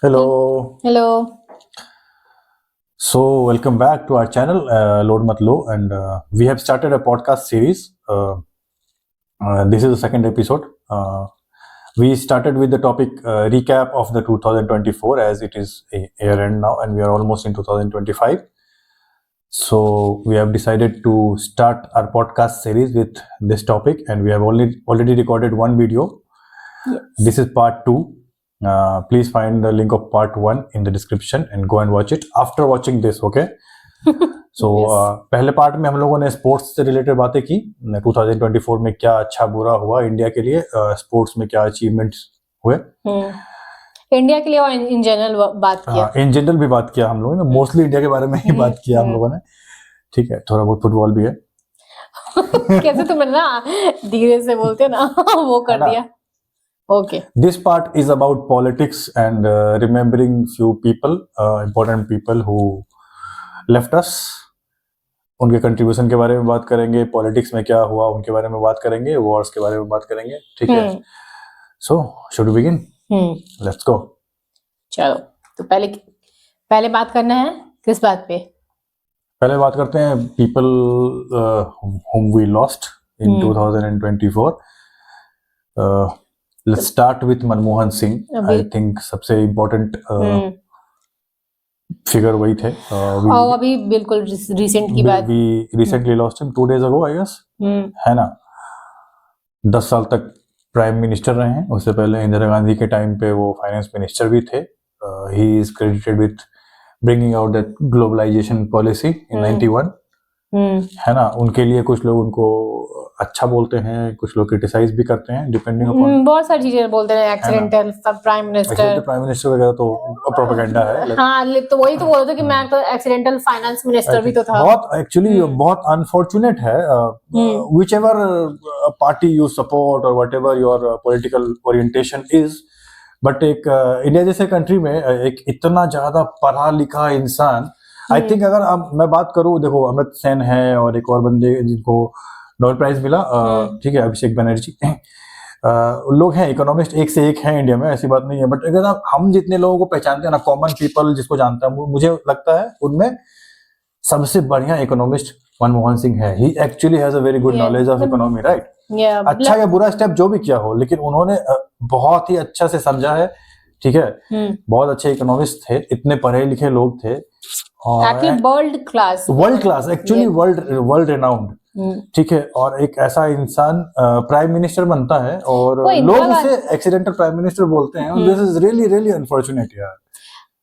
Hello. Hello. So, welcome back to our channel, Load Mat Lo, and we have started a podcast series. This is the second episode. We started with the topic recap of the 2024 as it is a year end now, and we are almost in 2025. So, we have decided to start our podcast series with this topic, and we have already recorded one video. Yes. This is part 2. Please find the link of part 1 in the description and go and watch it after watching this, okay? So पहले part में हम लोगों ने sports से related बातें की 2024 में क्या अच्छा बुरा हुआ इंडिया के लिए, स्पोर्ट्स में क्या अचीवमेंट्स हुए इंडिया के लिए और इन जनरल बात किया। इन जनरल भी बात किया हम लोगों ने, मोस्टली इंडिया के बारे में ही बात किया हम लोगों ने। ठीक है, थोड़ा बहुत फुटबॉल भी है। कैसे तुम ना धीरे से बोलते हो ना वो कर दिया। Okay. This part is about politics and remembering few people, important people who left us. उनके कंट्रीब्यूशन के बारे में बात करेंगे, पॉलिटिक्स में क्या हुआ उनके बारे में बात करेंगे, वॉर्स के बारे में बात करेंगे। ठीक है, so should we begin? Let's go. चलो, तो पहले बात करना है किस बात पे? पहले बात करते हैं people whom we lost in 2024. Let's start with Manmohan Singh. I think सबसे इम्पोर्टेंट फिगर वही थे। अभी बिल्कुल रिसेंट की बात। We recently lost him 2 days ago, I guess. है ना? 10 साल तक प्राइम मिनिस्टर रहे हैं। उससे पहले इंदिरा गांधी के टाइम पे वो फाइनेंस मिनिस्टर भी थे। He is credited with bringing out that globalization policy in 91. है ना? उनके लिए कुछ लोग उनको अच्छा बोलते हैं, कुछ लोग क्रिटिसाइज भी करते हैं, डिपेंडिंग अपॉन बहुत सारी चीजें बोलते हैं। एक्सीडेंटल प्राइम मिनिस्टर वगैरह तो प्रोपेगेंडा है। हाँ, तो वही तो बोल रहे थे कि मैं तो एक्सीडेंटल फाइनेंस मिनिस्टर भी तो था। बहुत एक्चुअली बहुत अनफॉर्चुनेट है। व्हिचएवर पार्टी यू सपोर्ट और whatever your political orientation is, but एक इंडिया जैसे कंट्री में एक इतना ज्यादा पढ़ा लिखा इंसान, आई थिंक अगर अब मैं बात करूं, देखो अमित सेन है और एक और बंदे जिनको नोबेल प्राइज मिला, ठीक है, अभिषेक बनर्जी, लोग हैं इकोनॉमिस्ट, एक से एक हैं इंडिया में, ऐसी बात नहीं है। बट अगर हम जितने लोगों को पहचानते हैं ना, कॉमन पीपल जिसको जानता है, मुझे लगता है उनमें सबसे बढ़िया इकोनॉमिस्ट मनमोहन सिंह है। He actually has a very good knowledge of economy, right? अच्छा या बुरा स्टेप जो भी किया हो, लेकिन उन्होंने बहुत ही अच्छा से समझा है। ठीक है, बहुत अच्छे इकोनॉमिस्ट थे, इतने पढ़े लिखे लोग थे, world class actually world renowned. ठीक है, और एक ऐसा इंसान प्राइम मिनिस्टर बनता है और लोग उसे एक्सीडेंटल प्राइम मिनिस्टर बोलते हैं। This is really really unfortunate यार।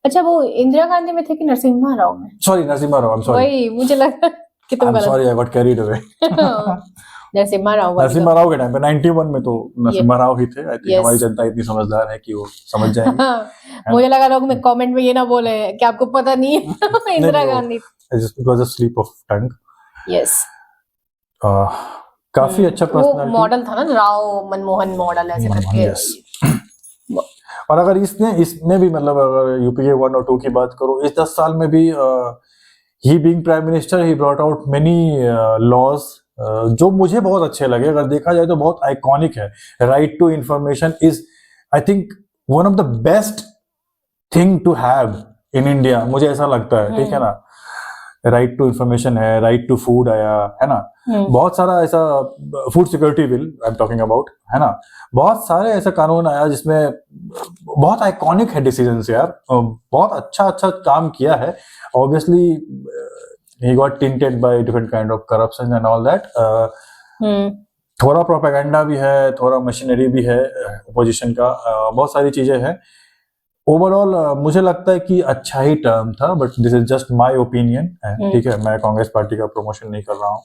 अच्छा, वो इंदिरा गांधी में थे कि नरसिम्हा राव में? Sorry, Narasimha Rao, I am sorry. वही मुझे लगा कि तुम गलत। Sorry, I got carried away. Narasimha Rao के टाइम पे 91 में तो नरसिम्हा राव ही थे। आई थिंक हमारी जनता इतनी समझदार है कि वो समझ जाएंगे। मुझे लगा लोग में कमेंट में ये ना बोले कि आपको पता नहीं है Indira Gandhi. It was a slip of tongue. Yes, काफी अच्छा पर्सनालिटी, मॉडल था ना, राव मनमोहन मॉडल ऐसे करके। और अगर इसमें भी मतलब अगर यूपीए 1 और 2 की बात करो, इस 10 साल में भी he being prime minister, he brought out many laws जो मुझे बहुत अच्छे लगे। अगर देखा जाए तो बहुत आइकॉनिक है। Right to information is, I think, one of the best thing to have in India, मुझे ऐसा लगता है। ठीक है ना, राइट टू इंफॉर्मेशन है, राइट टू फूड आया है ना, बहुत सारा ऐसा, food security bill I am talking about, है ना, बहुत सारे ऐसा कानून आया जिसमें बहुत आइकॉनिक है डिसीजंस यार, बहुत अच्छा काम किया है। Obviously he got tainted by different kind of corruption and all that. थोड़ा प्रोपेगेंडा भी है, थोड़ा मशीनरी भी है अपोजिशन का, बहुत सारी चीजें हैं। ओवरऑल मुझे लगता है कि अच्छा ही टर्म था, but this is just my opinion. ठीक है, मैं कांग्रेस पार्टी का प्रमोशन नहीं कर रहा हूँ,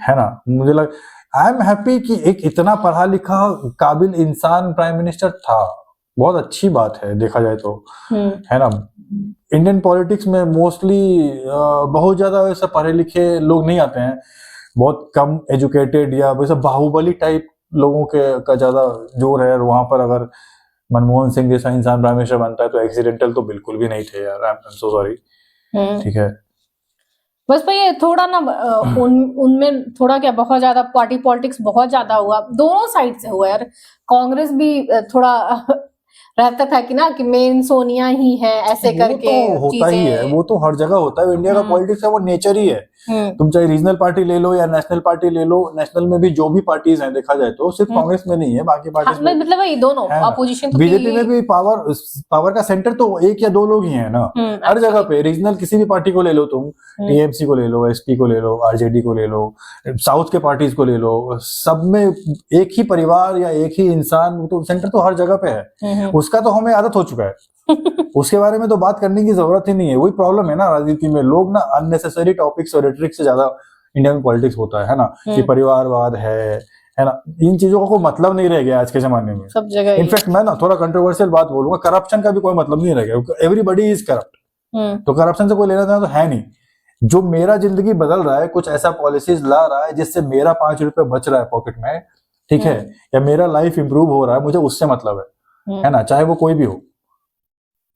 है ना। मुझे आई एम हैप्पी कि एक इतना पढ़ा लिखा काबिल इंसान प्राइम मिनिस्टर था। बहुत अच्छी बात है देखा जाए तो, है ना। इंडियन पॉलिटिक्स में मोस्टली बहुत ज्यादा वैसे पढ़े लिखे लोग नहीं आते हैं, बहुत कम एजुकेटेड या वैसे बाहुबली टाइप लोगों के का ज्यादा जोर है। वहां पर अगर मनमोहन सिंह जैसा इंसान प्राइम मिनिस्टर बनता है तो एक्सीडेंटल तो बिल्कुल भी नहीं थे यार, आई एम सो सॉरी। ठीक है, बस भाई थोड़ा ना उनमें थोड़ा क्या, बहुत ज्यादा पार्टी पॉलिटिक्स बहुत ज्यादा हुआ, दोनों साइड से हुआ यार। कांग्रेस भी थोड़ा रहता था कि ना कि मेन सोनिया ही है ऐसे वो करके तो होता ही है, चीजें। वो तो हर जगह होता है, इंडिया का हम्म पॉलिटिक्स है, वो नेचर ही है। हम्म तुम चाहे रीजनल पार्टी ले लो या नेशनल पार्टी ले लो, नेशनल में भी जो भी पार्टीज हैं देखा जाए तो सिर्फ हम्म। कांग्रेस में नहीं है, बाकी हाँ, पार्टीज में मतलब वही दोनों है ना। अपोजिशन तो बीजेपी थी। में भी पावर का सेंटर तो एक या दो लोग ही है ना, हर जगह एक्चुअली। पे। रीजनल किसी भी पार्टी को ले लो तुम, टीएमसी को ले लो, एसपी को ले लो, आरजेडी को ले लो, साउथ के पार्टीज को ले लो, सब में एक ही परिवार या एक ही इंसान, तो सेंटर तो हर जगह पे है। उसका तो हमें आदत हो चुका है, उसके बारे में तो बात करने की जरूरत ही नहीं है। वही प्रॉब्लम है ना राजनीति में, लोग ना अननेसेसरी टॉपिक्स और रेटरिक से ज्यादा इंडिया में पॉलिटिक्स होता है ना, कि परिवारवाद है ना, इन चीजों का कोई मतलब नहीं रह गया आज के जमाने में। सब जगह इनफैक्ट मैं ना थोड़ा कंट्रोवर्शियल बात बोलूंगा, करप्शन का भी कोई मतलब नहीं रह गया, एवरीबडी इज करप्ट। तो करप्शन से कोई लेना देना तो है नहीं। जो मेरा जिंदगी बदल रहा है, कुछ ऐसा पॉलिसीज ला रहा है जिससे मेरा 5 रुपए बच रहा है पॉकेट में, ठीक है, या मेरा लाइफ इंप्रूव हो रहा है, मुझे उससे मतलब है ना, चाहे वो कोई भी हो।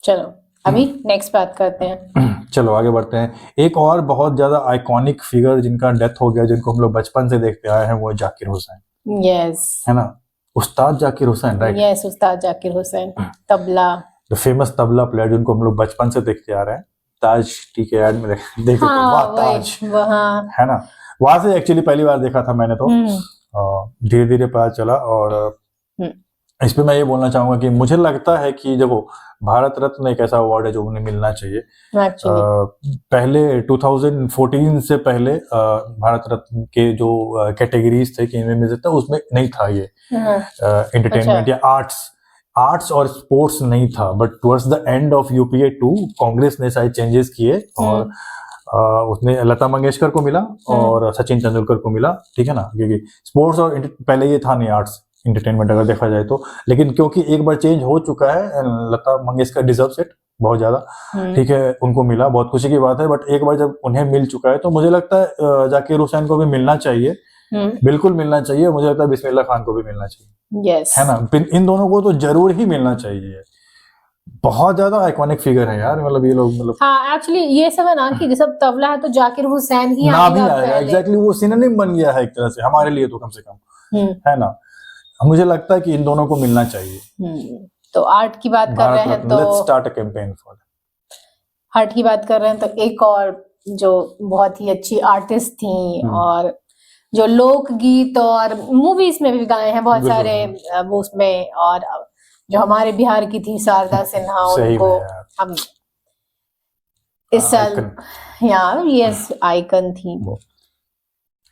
चलो अभी नेक्स्ट बात करते हैं। चलो आगे बढ़ते हैं। एक और बहुत ज्यादा आइकॉनिक फिगर जिनका डेथ हो गया, जिनको हम लोग बचपन से देखते आए हैं, वो है जाकिर हुसैन। यस है ना, उस्ताद Zakir Hussain, right. Yes, Ustad Zakir Hussain, tabla, the famous tabla player जिनको हम लोग बचपन से देखते आ रहे हैं। ताज टी के ऐड में देखे थे, वाह ताज, वहाँ है ना। वहां से एक्चुअली पहली बार देखा था मैंने तो, धीरे धीरे पता चला। और इस पे मैं ये बोलना चाहूंगा कि मुझे लगता है कि देखो, भारत रत्न एक ऐसा अवार्ड है जो उन्हें मिलना चाहिए। पहले 2014 से पहले भारत रत्न के जो कैटेगरीज थे कि इनमें मिल सकता, उसमें नहीं था ये एंटरटेनमेंट या आर्ट्स और स्पोर्ट्स नहीं था। But towards the end of UPA 2 Congress ने शायद चेंजेस किए और उसने लता मंगेशकर को मिला और सचिन तेंदुलकर को मिला, ठीक है ना, क्योंकि स्पोर्ट्स और पहले ये था नहीं, आर्ट्स एंटरटेनमेंट अगर देखा जाए तो। लेकिन क्योंकि एक बार चेंज हो चुका है, लता मंगेशकर डिजर्व्स इट बहुत ज्यादा, ठीक है, उनको मिला, बहुत खुशी की बात है। बट एक बार जब उन्हें मिल चुका है तो मुझे लगता है जाकिर हुसैन को भी मिलना चाहिए, बिल्कुल मिलना चाहिए। मुझे लगता है बिस्मिल्लाह खान को भी मिलना चाहिए, है ना, इन दोनों को तो जरूर ही मिलना चाहिए। बहुत ज्यादा आइकॉनिक फिगर है यार, मतलब ये लोग, मतलब हाँ एक्चुअली ये सब है ना कि जैसे तबला है तो जाकिर हुसैन ही ना भी आएगा, एग्जैक्टली वो सिनोनिम बन गया है एक तरह से हमारे लिए तो, कम से कम, है ना। मुझे लगता है कि इन दोनों को मिलना चाहिए। तो आर्ट की बात कर रहे हैं तो let's start a campaign for art की बात कर रहे हैं तो एक और जो बहुत ही अच्छी आर्टिस्ट थी और जो लोकगीत और मूवीज में भी गाए हैं बहुत सारे वो उसमें, और जो हमारे बिहार की थी शारदा सिन्हा, उनको हम इस साल यस आइकन थी वो,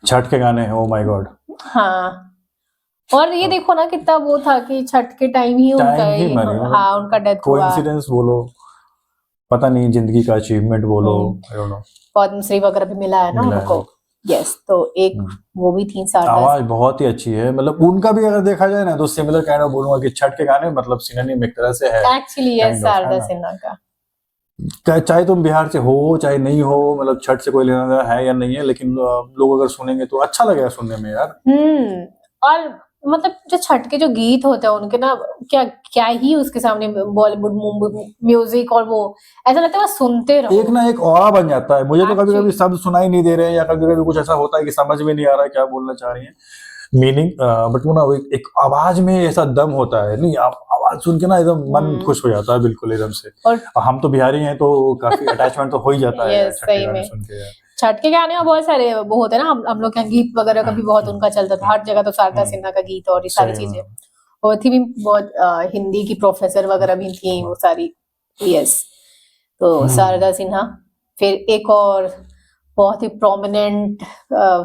छठ के गाने, ओ माय गॉड। हाँ, और ये देखो ना कितना वो था कि छठ के टाइम ही उनका उनका डेथ हुआ। कोइंसिडेंस बोलो, पता नहीं, जिंदगी का अचीवमेंट बोलो, आई डोंट नो, पद्मश्री वगैरह भी मिला है ना उनको। यस, तो एक वो भी थी शारदा, आवाज बहुत ही अच्छी है, मतलब उनका भी अगर देखा जाए ना तो सिमिलर काइंड ऑफ बोलूंगा कि छठ के गाने मतलब सिनोनिम एक तरह से है एक्चुअली, यस, शारदा सिन्हा का। चाहे तुम बिहार से हो चाहे नहीं हो, मतलब छठ से कोई लेना देना है या नहीं है, लेकिन लोग अगर सुनेंगे तो अच्छा लगेगा सुनने में यार। और मतलब जो छठ के जो गीत होते हैं उनके ना, क्या ही उसके सामने बॉलीवुड म्यूजिक, और वो ऐसा लगता है सुनते रहो, एक ना एक ऑरा बन जाता है। मुझे तो कभी कभी शब्द सुनाई नहीं दे रहे हैं, या कभी कभी कुछ ऐसा होता है कि समझ में नहीं आ रहा है क्या बोलना चाह रही है मीनिंग, बट वो ना एक आवाज में ऐसा दम होता है, नहीं आवाज सुन के ना एकदम मन खुश हो जाता है बिल्कुल एकदम से। और हम तो बिहारी हैं तो काफी अटैचमेंट तो हो ही जाता है छठ के गाने सुन के। छठ के गाने में बहुत सारे वो होते हैं ना, हम लोग यहाँ गीत वगैरह का भी बहुत उनका चलता था, हर जगह तो शारदा सिन्हा का गीत और ये सारी चीजें, और थी भी बहुत, हिंदी की प्रोफेसर वगैरह भी थी वो सारी। यस, तो शारदा सिन्हा। फिर एक और बहुत ही प्रोमिनेंट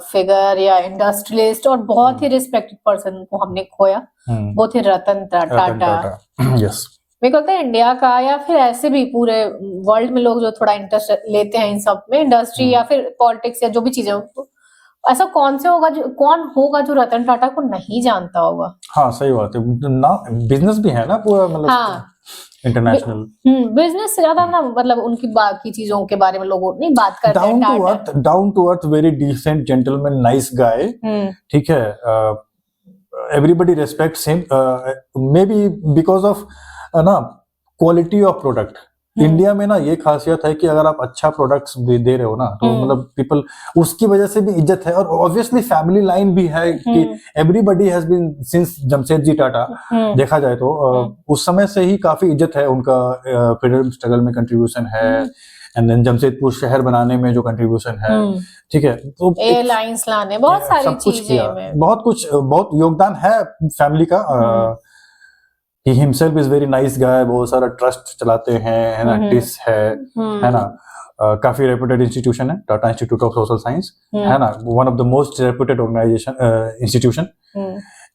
फिगर या इंडस्ट्रियलिस्ट और बहुत ही रिस्पेक्टेड पर्सन को हमने खोया, वो थे रतन टाटा। यस, मेरे को लगता है इंडिया का या फिर ऐसे भी पूरे वर्ल्ड में लोग जो थोड़ा इंटरेस्ट लेते हैं इन सब में, इंडस्ट्री या फिर पॉलिटिक्स या जो भी चीजें, ऐसा कौन होगा जो रतन टाटा को नहीं जानता होगा। हाँ सही बात है ना, बिजनेस भी है ना पूरा, मतलब इंटरनेशनल बिजनेस से ज्यादा ना, मतलब उनकी बाकी चीजों के बारे में लोग नहीं बात करते हैं। Down to earth, very decent gentleman, nice guy, ठीक है, everybody respects him, maybe because of ना क्वालिटी ऑफ प्रोडक्ट, इंडिया में ना ये खासियत है कि अगर आप अच्छा प्रोडक्ट्स दे रहे हो ना तो मतलब पीपल उसकी वजह से भी इज्जत है, और ऑब्वियसली फैमिली लाइन भी है कि everybody has been since Jamshedji Tata, देखा जाए तो उस समय से ही काफी इज्जत है उनका, फ्रीडम स्ट्रगल में कंट्रीब्यूशन है, एंड देन जमशेदपुर शहर बनाने में जो कंट्रीब्यूशन है, ठीक है, तो एयरलाइंस लाने, बहुत सारी चीजें में बहुत योगदान है फैमिली का। He himself is very nice guy, बहुत सारा ट्रस्ट चलाते हैं, है ना, टिस है ना, काफी रेपुटेड इंस्टीट्यूशन है, Tata institute of social science, है ना, one of the most reputed organization institution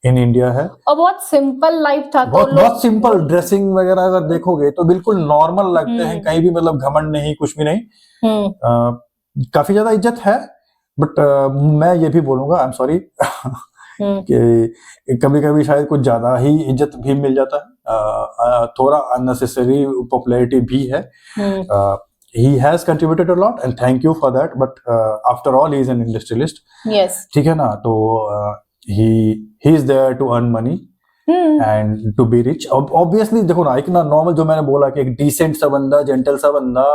in India है। और बहुत सिंपल लाइफ था, बहुत सिंपल, ड्रेसिंग वगैरह अगर देखोगे तो बिल्कुल नॉर्मल लगते हैं, कहीं भी मतलब घमंड नहीं, कुछ भी नहीं, काफी ज्यादा इज्जत है। बट मैं ये भी बोलूंगा, आई एम सॉरी कि कभी कभी शायद कुछ ज्यादा ही इज्जत भी मिल जाता है, थोड़ा अननेसेसरी पॉपुलैरिटी भी है। he has contributed a lot and thank you for that, but after all he is an industrialist, yes, ठीक है ना, तो he is there to earn money and to be rich. Obviously देखो ना, एक ना नॉर्मल जो मैंने बोला कि एक डिसेंट सा बंदा, जेंटल सा बंदा,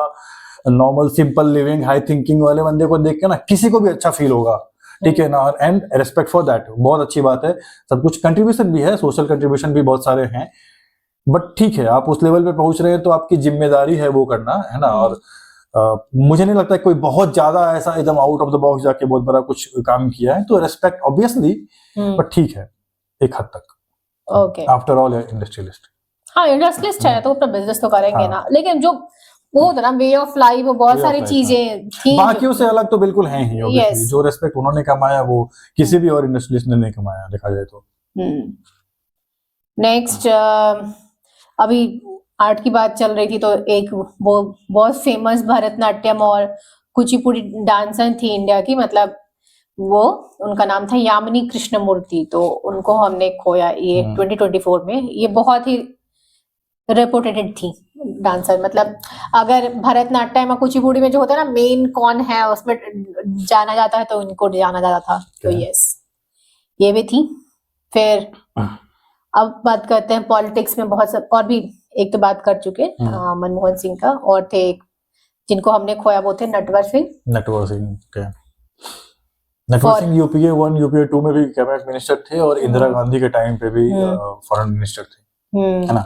normal simple living high thinking वाले बंदे को देख के ना किसी को भी अच्छा फील होगा, ठीक है ना, एंड रेस्पेक्ट फॉर दैट, बहुत अच्छी बात है। सब कुछ कंट्रीब्यूशन भी है, सोशल कंट्रीब्यूशन भी बहुत सारे हैं, बट ठीक है, आप उस लेवल पे पहुंच रहे हैं तो आपकी जिम्मेदारी है वो करना, है ना। और मुझे नहीं लगता कोई बहुत ज्यादा ऐसा एकदम आउट ऑफ द बॉक्स जाके बहुत बड़ा कुछ काम किया है, तो रेस्पेक्ट ऑब्वियसली, बट ठीक है एक हद तक। ओके, आफ्टर ऑल इंडस्ट्रियलिस्ट, हाँ इंडस्ट्रियलिस्ट है तो अपना बिजनेस तो करेंगे ना, लेकिन जो वो होता ना वे ऑफ लाइफ, वो बहुत सारी चीजें थी बाकियों से अलग तो बिल्कुल हैं ही, obviously, जो रेस्पेक्ट उन्होंने कमाया वो किसी भी और इंडस्ट्रियलिस्ट ने नहीं कमाया, देखा जाए तो। नेक्स्ट, अभी आर्ट की बात चल रही थी तो एक वो बहुत फेमस भरतनाट्यम और कुचिपुड़ी डांसर थी इंडिया की, मतलब वो, उनका नाम था यामिनी कृष्णमूर्ति, तो उनको हमने खोया ये 2024 में। ये बहुत ही रेपुटेड थी डांसर, मतलब अगर भरतनाट्यम और कुचिपुड़ी में जो होता है ना मेन कौन है उसमें जाना जाता है तो इनको जाना जाता था, तो यस ये भी थी। फिर अब बात करते हैं पॉलिटिक्स में, बहुत सब और भी एक तो बात कर चुके मनमोहन सिंह का, और थे एक जिनको हमने खोया वो थे नटवर सिंह। नटवर सिंह यूपीए 1 यूपीए 2 में भी कैबिनेट मिनिस्टर थे, और इंदिरा गांधी के टाइम पे भी फॉरेन मिनिस्टर थे, है ना।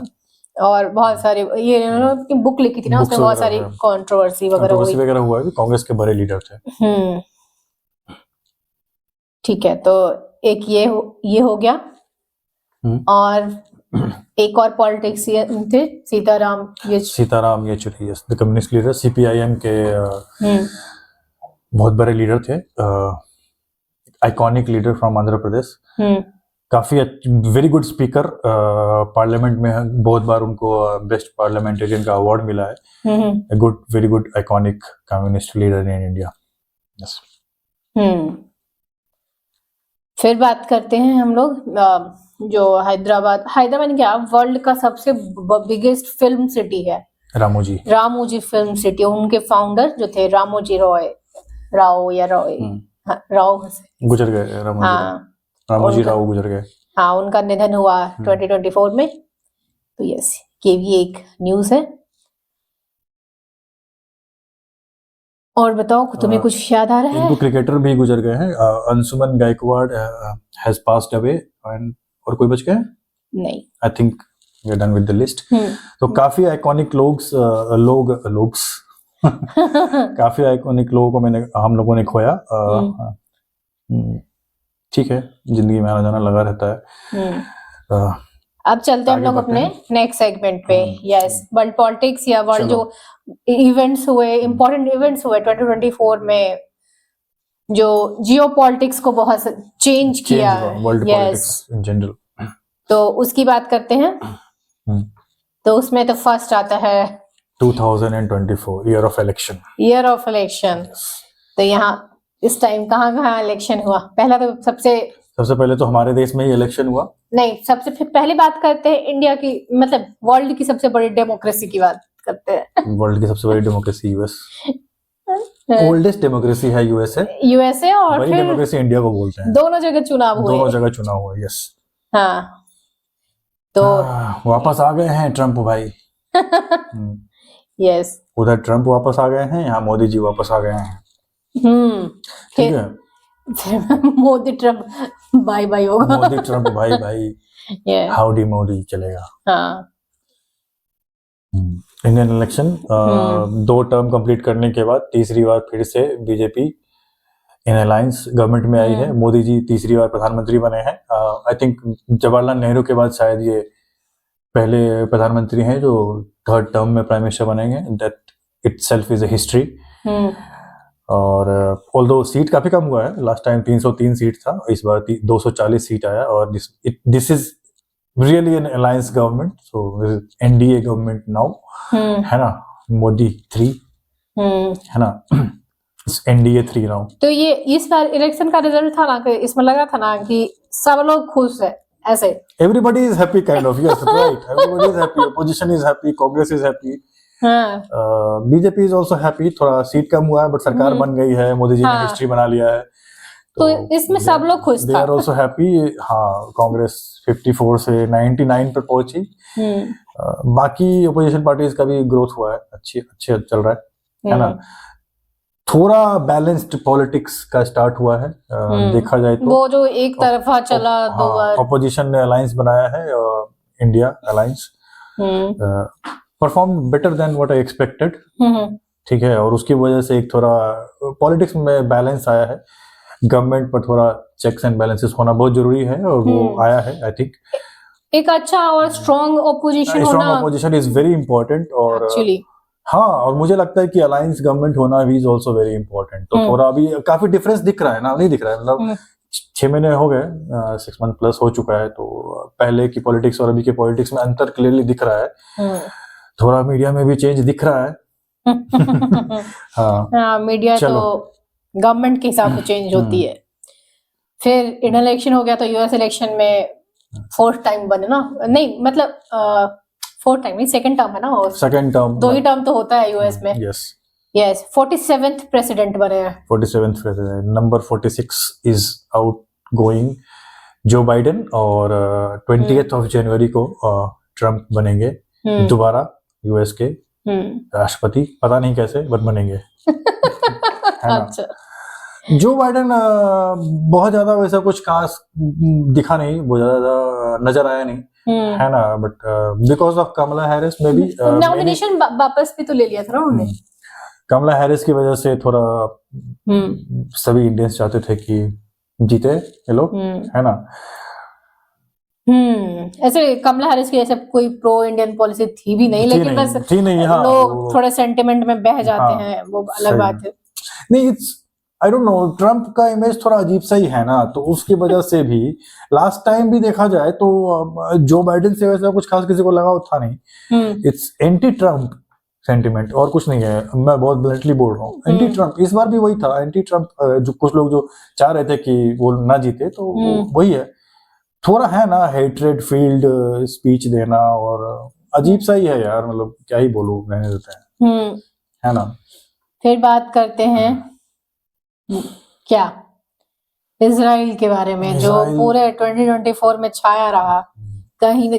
और बहुत सारे ये बुक लिखी थी ना, उसमें बहुत सारी कंट्रोवर्सी वगैरह हुआ है, कांग्रेस के बड़े लीडर थे। ठीक है, तो एक ये हो गया, और एक और पॉलिटिक्स थे Sitaram Yechury, the communist leader, CPIM के बहुत बड़े लीडर थे, iconic leader from Andhra Pradesh, काफी वेरी गुड स्पीकर, पार्लियामेंट में बहुत बार उनको बेस्ट पार्लियामेंटेरियन का अवार्ड मिला है, very good iconic communist leader in India. Yes. फिर बात करते हैं हम लोग जो हैदराबाद क्या वर्ल्ड का सबसे बिगेस्ट फिल्म सिटी है, रामोजी फिल्म सिटी। उनके फाउंडर जो थे रामोजी राव गुजर गए, रामोजी राव गुजर गए। हाँ, उनका निधन हुआ 2024 में, तो यस ये भी एक न्यूज है। और बताओ तुम्हें कुछ याद आ रहा है? एक दो क्रिकेटर भी गुजर गए हैं, Anshuman Gaekwad has passed away, और कोई बच गए? नहीं, I think we are done with the list. तो काफी आइकॉनिक काफी आइकॉनिक लोगों को हम लोगों ने खोया। ठीक है, जिंदगी में आना जाना लगा रहता है। अब चलते हैं हम लोग अपने नेक्स्ट सेगमेंट पे। यस, वर्ल्ड पॉलिटिक्स या वर्ल्ड जो इवेंट्स हुए, इंपॉर्टेंट इवेंट्स हुए 2024 में, जो जियो पॉलिटिक्स को बहुत चेंज किया, वर्ल्ड पॉलिटिक्स इन जनरल, तो उसकी बात करते हैं। तो उसमें तो फर्स्ट आता है 2024 ईयर ऑफ इलेक्शन। तो यहाँ इस टाइम कहाँ इलेक्शन हुआ? पहला तो सबसे पहले तो हमारे देश में ही इलेक्शन हुआ। नहीं, सबसे पहले बात करते हैं इंडिया की, मतलब वर्ल्ड की सबसे बड़ी डेमोक्रेसी की बात करते हैं। वर्ल्ड की सबसे बड़ी डेमोक्रेसी यूएस, ओल्डेस्ट डेमोक्रेसी है यूएसए, और बड़ी डेमोक्रेसी इंडिया को बोलते हैं। दोनों जगह चुनाव हुए। यस। हाँ, तो वापस आ गए हैं ट्रम्प भाई। यस। उधर ट्रम्प वापस आ गए हैं, यहाँ मोदी जी वापस आ गए हैं। ठीक फिर है, मोदी ट्रम्प बाय बाय होगा। मोदी ट्रम्प भाई भाई, हाउडी मोदी चलेगा। हाँ। इंडियन इलेक्शन 2 टर्म कंप्लीट करने के बाद तीसरी बार फिर से बीजेपी इन अलायंस गवर्नमेंट में आई है। मोदी जी तीसरी बार प्रधानमंत्री बने हैं। आई थिंक जवाहरलाल नेहरू के बाद शायद ये पहले प्रधानमंत्री हैं जो 3rd टर्म में प्राइम मिनिस्टर बनेंगे। That itself is a history. और ऑल्दो सीट काफी कम हुआ है, लास्ट टाइम 303 सीट था, इस बार 240 सीट आया। और this is really an alliance government, so NDA government now, है ना। मोदी 3 है ना, एनडीए 3 नाउ। तो ये इस बार इलेक्शन का रिजल्ट था ना कि इसमें लगा था ना कि सब लोग खुश है ऐसे। Everybody is happy kind of, yes right, everybody is happy, opposition is happy, Congress is happy, BJP is also happy. थोड़ा सीट कम हुआ है बट सरकार बन गई है, मोदी जी ने हिस्ट्री बना लिया है, तो इसमें सब लोग खुश दे आर आल्सो हैप्पी। हाँ, कांग्रेस 54 से 99 पर पहुंची। बाकी अपोजिशन पार्टीज का भी ग्रोथ हुआ है, अच्छे चल रहा है ना। थोड़ा बैलेंस्ड पॉलिटिक्स का स्टार्ट हुआ है, देखा जाए तो। वो जो एक तरफा चला 2 बार, अपोजिशन ने अलायंस बनाया है, India alliance perform better than what I expected. ठीक है, और उसकी वजह से एक थोड़ा पॉलिटिक्स में बैलेंस आया है। गवर्नमेंट पर थोड़ा चेक्स एंड बैलेंसेस होना बहुत जरूरी है, और वो आया है। आई थिंक एक अच्छा और स्ट्रॉन्ग ऑपोजिशन होना, strong opposition is very important. और एक्चुअली हाँ, और मुझे लगता है कि अलायंस गवर्नमेंट होना भी इज ऑल्सो वेरी इंपॉर्टेंट। तो थोड़ा अभी काफी डिफरेंस दिख रहा है ना, नहीं दिख रहा है, मतलब 6 महीने हो गए, 6 मंथ प्लस हो चुका है, तो पहले की पॉलिटिक्स और अभी के पॉलिटिक्स में अंतर क्लियरली दिख रहा है। थोड़ा मीडिया में भी चेंज दिख रहा है। हाँ, मीडिया तो गवर्नमेंट के हिसाब से चेंज होती है। फिर इंडियन इलेक्शन हो गया, तो यूएस इलेक्शन में 4th टाइम बने ना, नहीं मतलब 4th टाइम नहीं, 2nd टर्म है ना, और 2nd टर्म 2 ही टर्म तो होता है यूएस में। यस 47th प्रेसिडेंट बने हैं। 47th president, number 46 is out going Joe Biden, और 20th ऑफ जनवरी को ट्रम्प बनेंगे दोबारा यूएस के राष्ट्रपति। पता नहीं कैसे, बट बनेंगे। अच्छा, जो बाइडेन बहुत ज्यादा वैसा कुछ खास दिखा नहीं, बहुत ज्यादा नजर आया नहीं, है ना। But because of Kamala Harris में भी नॉमिनेशन वापस भी तो ले लिया था ना उन्होंने। कमला हैरिस की वजह से थोड़ा सभी इंडियंस चाहते थे कि जीते ये लोग, है ना। ऐसे कमला हैरिस की ऐसे कोई प्रो इंडियन पॉलिसी थी भी नहीं, लेकिन बस लोग थोड़े सेंटिमेंट में बह जाते हैं, वो अलग बात है। नहीं, it's I don't know, Trump का इमेज थोड़ा अजीब सा ही है ना, तो उसकी वजह से भी लास्ट टाइम भी देखा जाए तो जो बाइडेन से वैसा कुछ खास किसी को लगाव था नहीं। इट्स एंटी ट्रम्प सेंटिमेंट, और कुछ नहीं है। मैं बहुत ब्लंटली बोल रहा हूँ, एंटी ट्रम्प। इस बार भी वही था, एंटी ट्रम्प। जो कुछ लोग जो चाह रहे थे कि वो ना जीते, तो वही है। थोड़ा है ना, हेट्रेड फील्ड स्पीच देना, और अजीब सा ही है यार, मतलब क्या ही बोलूं, रहने देते हैं, है ना। फिर बात करते हैं क्या इजराइल के बारे में, जो पूरे 2024 में छाया रहा, कहीं न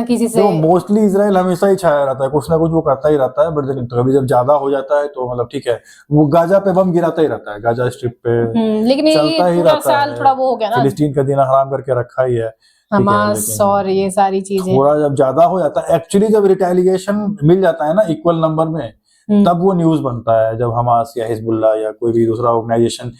किसी से। तो मोस्टली इजराइल हमेशा ही छाया रहता है, कुछ ना कुछ वो करता ही रहता है। बट कभी जब ज्यादा हो जाता है तो मतलब ठीक है, वो गाजा पे बम गिराता ही रहता है, गाजा स्ट्रिप पे। लेकिन चलता ये ही पूरा रहता साल है, थोड़ा वो हो गया ना, फिलिस्तीन का दिन हराम करके रखा ही है, हमास और ये सारी चीजें। थोड़ा जब ज्यादा हो जाता है, एक्चुअली जब रिटेलिएशन मिल जाता है ना इक्वल नंबर में, तब वो न्यूज बनता है। जब हमास या हिजबुल्लाह या कोई भी दूसरा ऑर्गेनाइजेशन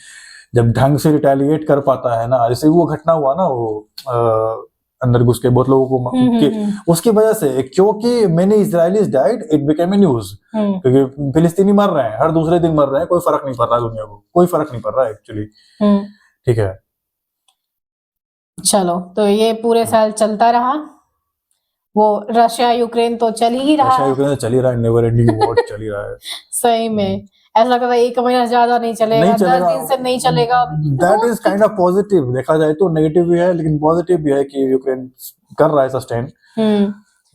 जब ढंग से रिटेलिएट कर पाता है ना, जैसे वो घटना हुआ ना, वो अंदर घुस के बहुत लोगों को उसकी वजह से, क्योंकि मैंने Israelis died, it became a news, क्योंकि फिलिस्तीनी मर रहे हैं, हर दूसरे दिन मर रहे हैं, कोई फर्क नहीं पड़ रहा दुनिया को, कोई फर्क नहीं पड़ रहा है एक्चुअली। ठीक है, चलो, तो ये पूरे साल चलता रहा। वो रशिया यूक्रेन तो चल ही रहा है, रशिया यूक्रेन चल ही रहा है, नेवर एंडिंग वॉर चल ही रहा है। सही में ऐसा लगता है 1 महीना ज्यादा नहीं चलेगा, 10 दिन से नहीं चलेगा। That is kind of positive, देखा जाए तो नेगेटिव भी है लेकिन पॉजिटिव भी है कि यूक्रेन कर रहा है सस्टेन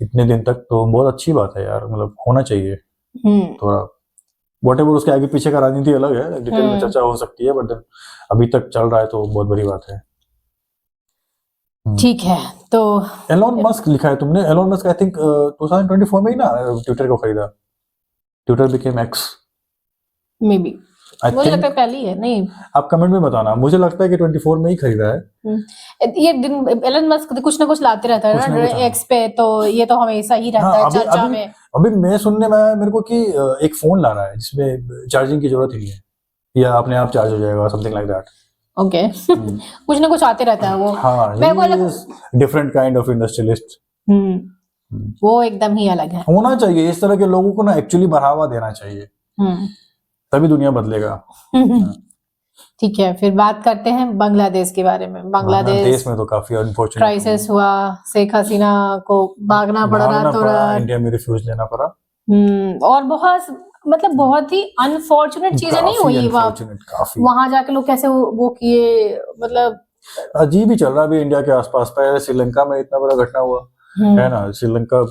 इतने दिन तक, तो बहुत अच्छी बात है यार, मतलब होना चाहिए। थोड़ा व्हाटएवर उसके आगे पीछे का राजनीति अलग है, डिटेल में चर्चा हो सकती है, बट अभी तक चल रहा है तो बहुत बड़ी बात है। ठीक है, तो एलोन मस्क लिखा है तुमने, एलोन मस्क आई थिंक 2024 में ही ना ट्विटर को खरीदा। Twitter became X. Maybe I मुझे लगता थिंक, है पहले ही है, नहीं आप कमेंट में बताना, मुझे लगता है कि 24 में ही खरीदा है। ये दिन एलन मस्क कुछ ना कुछ लाते रहता कुछ है ना ना कुछ, एक्स पे, तो ये तो हमेशा ही रहता हाँ, है अभी चर्चा अभी में। अभी मैं सुनने में आया मेरे को कि एक फोन ला रहा है जिसमें चार्जिंग की जरूरत ही नहीं है, या अपने आप चार्ज हो जाएगा, समथिंग लाइक दैट। ओके कुछ ना कुछ आते रहता है वो। हाँ, मेरे को डिफरेंट काइंड ऑफ इंडस्ट्रियलिस्ट। वो एकदम ही अलग है। होना चाहिए इस तरह के लोगों को ना, एक्चुअली बढ़ावा देना चाहिए, तभी दुनिया बदलेगा। ठीक है, फिर बात करते हैं बांग्लादेश के बारे में। बांग्लादेश में तो काफी अनफॉर्चुनेट क्राइसिस हुआ, शेख हसीना को भागना पड़ा रातों रात, इंडिया में रिफ्यूज लेना पड़ा। और बहुत मतलब बहुत ही अनफॉर्चुनेट चीजें नहीं हुई वहां जाके लोग कैसे वो किए, मतलब अजीब ही चल रहा है अभी इंडिया के आसपास। पहले श्रीलंका में इतना बड़ा घटना हुआ है ना, श्रीलंका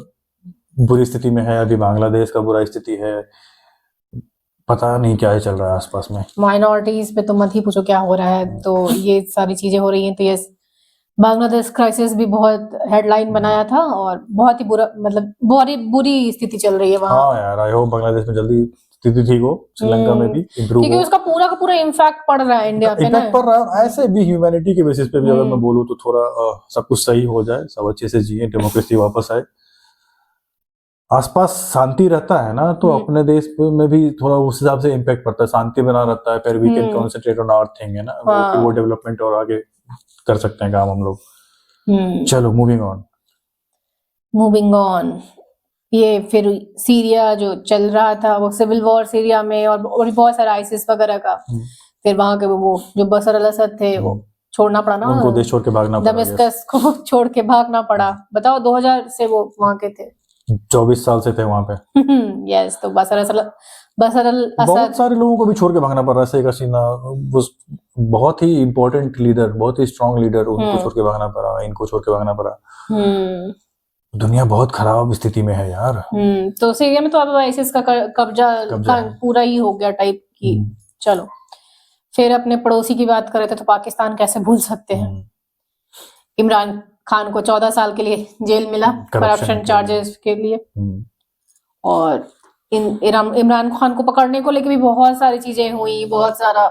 बुरी स्थिति में है, अभी बांग्लादेश का बुरा स्थिति है, पता नहीं क्या चल रहा है आसपास में। माइनॉरिटीज पे तो मत ही पूछो क्या हो रहा है। तो ये सारी चीजें हो रही हैं, तो ये बांग्लादेश क्राइसिस भी बहुत हेडलाइन बनाया था, और बहुत ही बुरा, मतलब बहुत बुरी स्थिति चल रही है वहाँ। हाँ यार, आई होप बांग्लादेश में जल्दी स्थिति ठीक हो, श्रीलंका में भी इम्प्रूव हो, क्योंकि उसका पूरा का पूरा इम्पैक्ट पड़ रहा है इंडिया पे ना। इम्पैक्ट पड़ रहा है। ऐसे भी ह्यूमैनिटी के बेसिस पे भी अगर मैं बोलूँ तो थोड़ा सब कुछ सही हो जाए, सब अच्छे से जिए, डेमोक्रेसी वापस आए, आसपास शांति रहता है ना, तो अपने देश में भी थोड़ा उस हिसाब से इम्पैक्ट पड़ता है, शांति बना रहता है, फिर we can concentrate on our thing, है ना, फिर वो डेवलपमेंट और आगे कर सकते हैं काम हम लोग। चलो मूविंग ऑन। ये फिर सीरिया जो चल रहा था, वो सिविल वॉर सीरिया में, और बहुत सारा आईसिस वगैरह का, फिर वहां के वो जो बशर अल असद थे वो छोड़ना पड़ा ना, उनको देश छोड़ के भागना पड़ा, दमिश्कस को छोड़ के भागना पड़ा। बताओ 2000 से वो वहां के थे, 24 साल से थे वहां पे। यस, तो बशर अल बहुत सारे लोगों को भी छोड़ के भागना पड़ रहा है। शेख हसीना बहुत ही इंपॉर्टेंट लीडर, बहुत ही स्ट्रांग लीडर, उनको छोड़ के भागना पड़ा, इनको छोड़ के भागना पड़ा। दुनिया बहुत खराब स्थिति में है यार। तो सीरिया में तो अब आईसिस का कब्जा पूरा ही हो गया टाइप की। चलो, फिर अपने पड़ोसी की बात करें तो पाकिस्तान कैसे भूल सकते हैं। इमरान खान को 14 साल के लिए जेल मिला करप्शन चार्जेस के लिए, और इमरान खान को पकड़ने को लेकर भी बहुत सारी चीजें हुई, बहुत सारा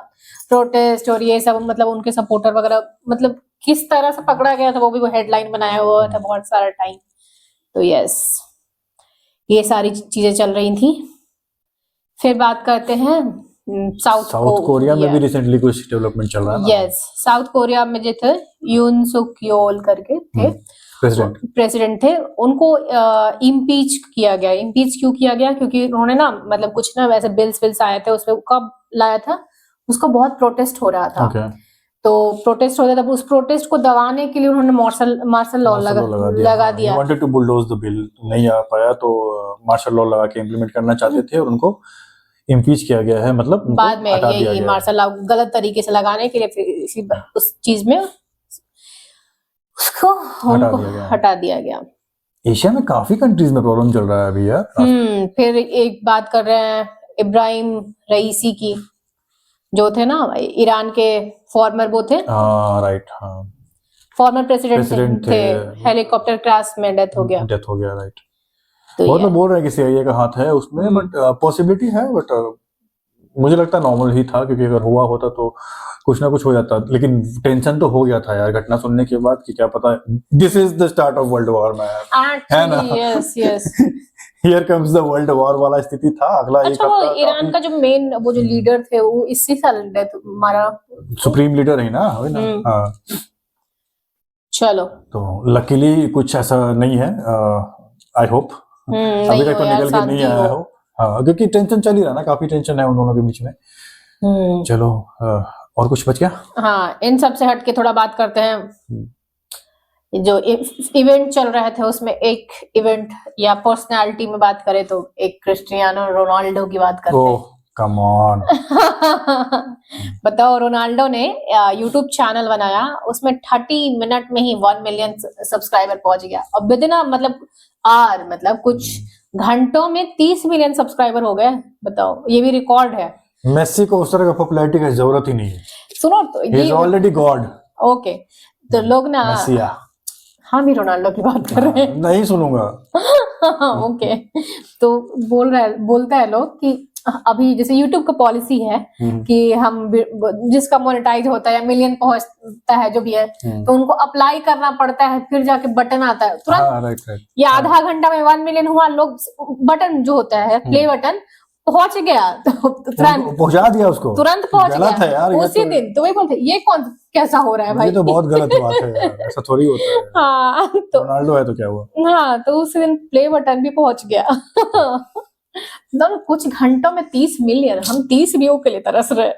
प्रोटेस्ट और ये सब, मतलब उनके सपोर्टर वगैरह, मतलब किस तरह से पकड़ा गया था वो भी वो हेडलाइन बनाया हुआ था बहुत सारा टाइम। तो यस, ये सारी चीजें चल रही थी। फिर बात करते हैं साउथ कोरिया में भी रिसेंटली कुछ डेवलपमेंट चल रहा है। यस, साउथ कोरिया में जो थे यून सुक योल करके थे प्रेसिडेंट थे, उनको इम्पीच किया गया। इम्पीच क्यों किया गया? क्योंकि उन्होंने ना, मतलब कुछ ना वैसे बिल्स आए थे, उसमें कब लाया था, उसका बहुत प्रोटेस्ट हो रहा था। तो प्रोटेस्ट हो रहा था, उस प्रोटेस्ट को दबाने के लिए उन्होंने मार्शल लॉ लगा दिया। Wanted to bulldoze the bill, नहीं आ पाया तो मार्शल लॉ लगा के इम्प्लीमेंट करना चाहते थे, और उनको इम्पीच किया गया है, मतलब बाद में ये मार्शल लॉ गलत तरीके से लगाने के लिए फिर उस चीज में उसको हटा दिया गया। एशिया में काफी कंट्रीज में प्रॉब्लम चल रहा है अभी यार। फिर एक बात कर रहे हैं इब्राहिम रईसी की, जो थे ना ईरान के फॉर्मर, वो थे राइट, फॉर्मर प्रेसिडेंट थे, हेलीकॉप्टर क्रैश में डेथ हो गया, राइट। तो बहुत लोग बोल रहे हैं कि CIA का हाथ है उसमें, बट पॉसिबिलिटी है, बट मुझे लगता है नॉर्मल ही था, क्योंकि अगर हुआ होता तो कुछ ना कुछ हो जाता। लेकिन टेंशन तो हो गया था यार घटना सुनने के बाद, कि क्या पता this is the start of world war man, है ना। Yes here comes the world war वाला स्थिति था। अगला अच्छा, वो ईरान का जो मेन वो जो लीडर थे, वो इसी साल डेथ मारा, सुप्रीम लीडर है ना, हाँ। चलो, तो लकीली कुछ ऐसा नहीं है, आई होप अभी तक तो निकल के नहीं आया हो। हाँ, क्योंकि टेंशन चल ही रहा ना, काफी टेंशन है उन दोनों के बीच में। चलो, और कुछ बच गया? हाँ, इन सब से हट के थोड़ा बात करते हैं। जो इवेंट चल रहे थे, उसमें एक इवेंट या पर्सनालिटी में बात करें तो एक क्रिस्टियानो रोनाल्डो की बात करते हैं। Come on. बताओ, रोनाल्डो ने YouTube चैनल बनाया, उसमें 30 मिनट में ही 1 मिलियन सब्सक्राइबर पहुंच गया, और विदिन मतलब कुछ घंटों में 30 मिलियन सब्सक्राइबर हो गए। बताओ, ये भी रिकॉर्ड है। मेसी को उस तरह का पॉपुलैरिटी की जरूरत ही नहीं है। सुनो, तो he is already God। Okay, तो लोग ना, हम ही रोनाल्डो की बात कर रहे हैं। नहीं सुनूंगा। ओके, तो बोलता है लोग कि अभी जैसे YouTube का पॉलिसी है कि हम जिसका मोनेटाइज होता है या मिलियन पहुंचता है जो भी है, तो उनको अप्लाई करना पड़ता है, फिर जाके बटन आता है तुरंत। राइट। या आधा घंटा में 1 मिलियन हुआ, लोग बटन जो होता है प्ले बटन पहुंच गया, तो तुरंत पहुंचा दिया उसको, तुरंत पहुंच गलत गया है यार, उसी दिन। तो वही बोलते ये कौन कैसा हो रहा है भाई, ये तो बहुत गलत बात है यार, ऐसा थोड़ी होता है। हाँ, तो रोनाल्डो है तो क्या हुआ। हाँ, तो उसी दिन प्ले बटन भी पहुंच गया। दोनों कुछ घंटों में 30 मिलियन, हम 30 व्यू के लिए तरस रहे।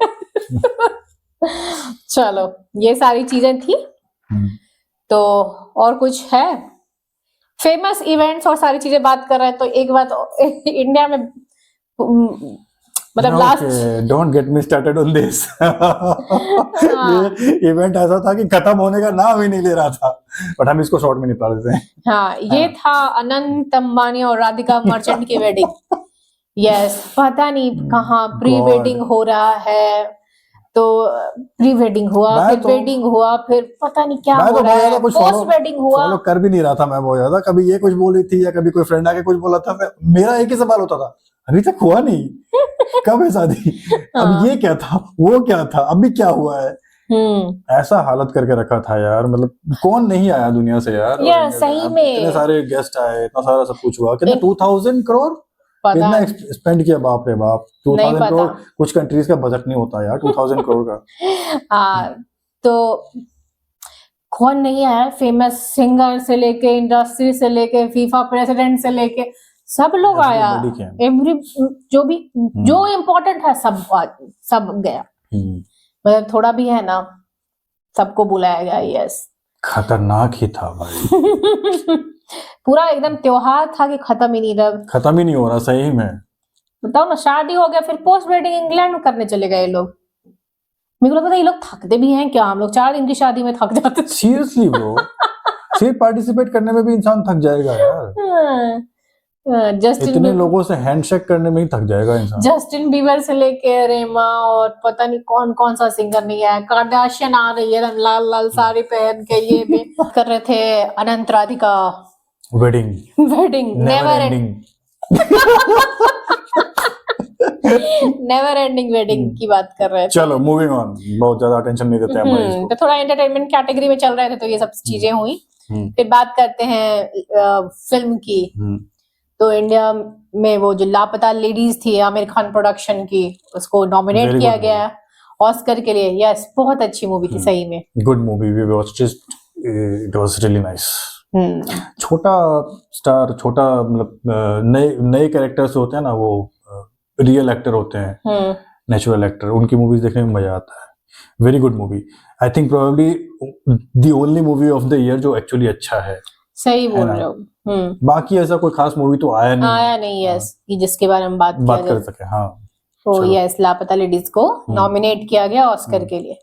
चलो, ये सारी चीजें थी। तो और कुछ है फेमस इवेंट्स और सारी चीजें बात कर रहे हैं, तो एक बात इंडिया में मतलब last, don't get me started on this. ये इवेंट ऐसा था कि खत्म होने का नाम ही नहीं ले रहा था, बट हम इसको शॉर्ट में निपटा देते हैं। हाँ, ये था अनंत अंबानी और राधिका मर्चेंट की वेडिंग। यस, पता नहीं कहाँ प्री वेडिंग हो रहा है, तो प्री वेडिंग हुआ, फिर वेडिंग हुआ, फिर पता नहीं क्या हो रहा है, पोस्ट वेडिंग हुआ। फॉलो कर भी नहीं रहा था मैं बहुत ज्यादा, कभी ये कुछ बोल रही थी या कभी कोई फ्रेंड आके कुछ बोला था, मेरा एक ही सवाल होता था, अभी तक हुआ नहीं, कब है शादी, अब ये क्या था, वो क्या था, अभी क्या हुआ है। ऐसा हालत करके रखा था यार, मतलब कौन नहीं आया दुनिया से यार, सही में इतने सारे गेस्ट आए, इतना सारा सब कुछ हुआ, कितना 2000 करोड़ कितना स्पेंड किया, बाप रे बाप, 2000 करोड़ कुछ कंट्रीज का बजट नहीं होता यार 2000 करोड़ का। तो कौन नहीं आया, फेमस सिंगर से लेके इंडस्ट्री से लेके फीफा प्रेसिडेंट से लेके सब लोग आया, एवरी जो इम्पोर्टेंट है सब गया, मतलब थोड़ा भी है ना, सबको बुलाया गया। यस, खतरनाक ही था भाई। पूरा एकदम त्योहार था कि खत्म ही नहीं हो रहा सही में। बताओ ना, शादी हो गया, फिर पोस्ट वेडिंग इंग्लैंड में करने चले गए लोग। मेरे को लगता है ये लोग थकते भी हैं क्या, हम लोग 4 दिन की शादी में थक जाते। सीरियसली ब्रो, सिर्फ पार्टिसिपेट करने में भी इंसान थक जाएगा यार। इतने लोगों से हैंडशेक करने में ही थक जाएगा इंसान। जस्टिन बीबर से लेके रेमा और पता नहीं कौन कौन सा सिंगर नहीं है, कार्दाशियन आ रही है लाल लाल साड़ी पहन के, ये भी कर रहे थे Anant Radhika wedding never ending wedding की बात कर रहे थे। चलो मूविंग ऑन, बहुत ज्यादा अटेंशन नहीं देते हमारे इसको। तो थोड़ा एंटरटेनमेंट कैटेगरी में चल रहे थे, तो ये सब चीजें हुई। फिर बात करते हैं फिल्म की। तो इंडिया में वो जो लापता लेडीज थी आमिर खान प्रोडक्शन की, उसको नॉमिनेट किया गया ऑस्कर के लिए। यस, बहुत अच्छी मूवी थी सही में, good movie, we watched it was really nice. छोटा स्टार, छोटा मतलब नए कैरेक्टर्स होते हैं ना, वो रियल एक्टर होते हैं, नेचुरल एक्टर, उनकी मूवीज देखने में मजा आता है। Very good movie, I think probably the only movie of the year जो एक्चुअली अच्छा है। सही बोल रहे हो। बाकी ऐसा कोई खास मूवी तो आया नहीं यस, कि जिसके बारे में बात कर सके। हाँ, तो यस, लापता लेडीज को नॉमिनेट किया गया ऑस्कर के लिए।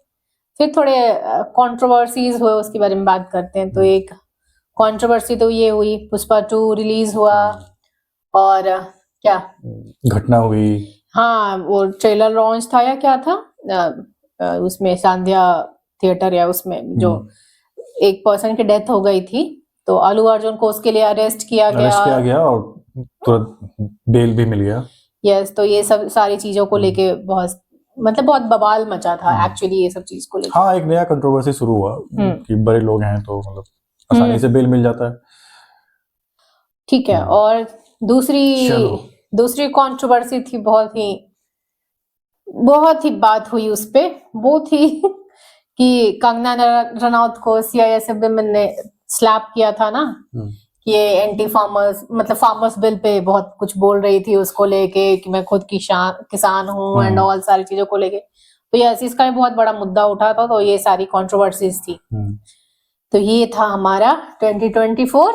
फिर थोड़े कंट्रोवर्सीज हुए, उसके बारे में बात करते हैं। तो एक कंट्रोवर्सी तो ये हुई, पुष्पा 2 रिलीज हुआ और क्या घटना हुई। हाँ, वो ट्रेलर लॉन्च था या क्या था, उसमें सांध्या थिएटर या उसमें जो एक पर्सन की डेथ हो गई थी, तो अल्लू अर्जुन को उसके लिए अरेस्ट किया गया और तुरंत बेल भी मिल गया। यस, तो ये सब सारी चीजों को लेके बहुत बवाल मचा था एक्चुअली, ये सब चीज को लेके। हाँ, एक नया कंट्रोवर्सी शुरू हुआ कि बड़े लोग हैं तो मतलब आसानी से बेल मिल जाता है। ठीक है, और दूसरी कंट्रोवर्सी थी, बहुत ही बात हुई उस पे, वो थी कि कंगना रनौत को सीआईएसएफ विमेन ने स्लैप किया था ना, कि ये एंटी फार्मर्स मतलब फार्मर्स बिल पे बहुत कुछ बोल रही थी उसको लेके, कि मैं खुद किसान हूँ एंड ऑल सारी चीजों को लेके। तो यस, इसका भी बहुत बड़ा मुद्दा उठा था, तो ये सारी कंट्रोवर्सीज थी। तो ये था हमारा 2024।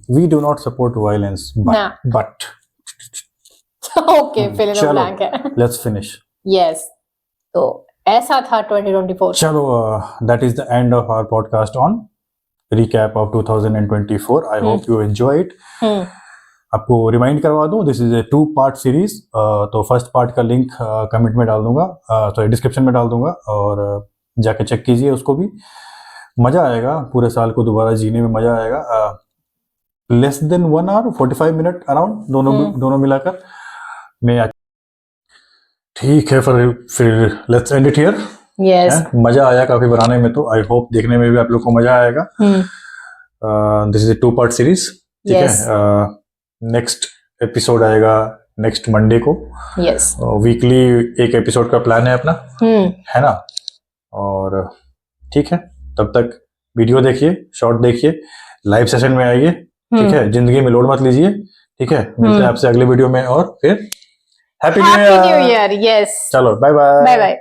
We do not support violence, but okay, fill in the blank है। Let's finish. Yes, तो ऐसा था 2024। चलो, that is the end of our podcast on recap of 2024. I hope you enjoy it. आपको रिमाइंड करवा दूं, this is a 2-part series. तो first part का लिंक कमेंट में डाल दूंगा, डिस्क्रिप्शन में डाल दूंगा, और जाके चेक कीजिए उसको भी। मजा आएगा, पूरे साल को दोबारा जीने में मजा आएगा। Less than 1 hour 45 minute around, दोनों मिलाकर मैं। ठीक है, फिर let's end it here. Yes, मजा आया काफी बनाने में, तो आई होप देखने में भी आप लोग को मजा आएगा। This is a 2-part series, ठीक Yes. है। नेक्स्ट एपिसोड आएगा नेक्स्ट मंडे को। यस, वीकली एक एपिसोड का प्लान है अपना, है ना। और ठीक है, तब तक वीडियो देखिए, शॉर्ट देखिए, लाइव सेशन में आइए, ठीक है। जिंदगी में लोड मत लीजिए, ठीक है। मिलते हैं आपसे अगले वीडियो में, और फिर happy new happy new year. Yes, चलो, बाय बाय। Bye bye.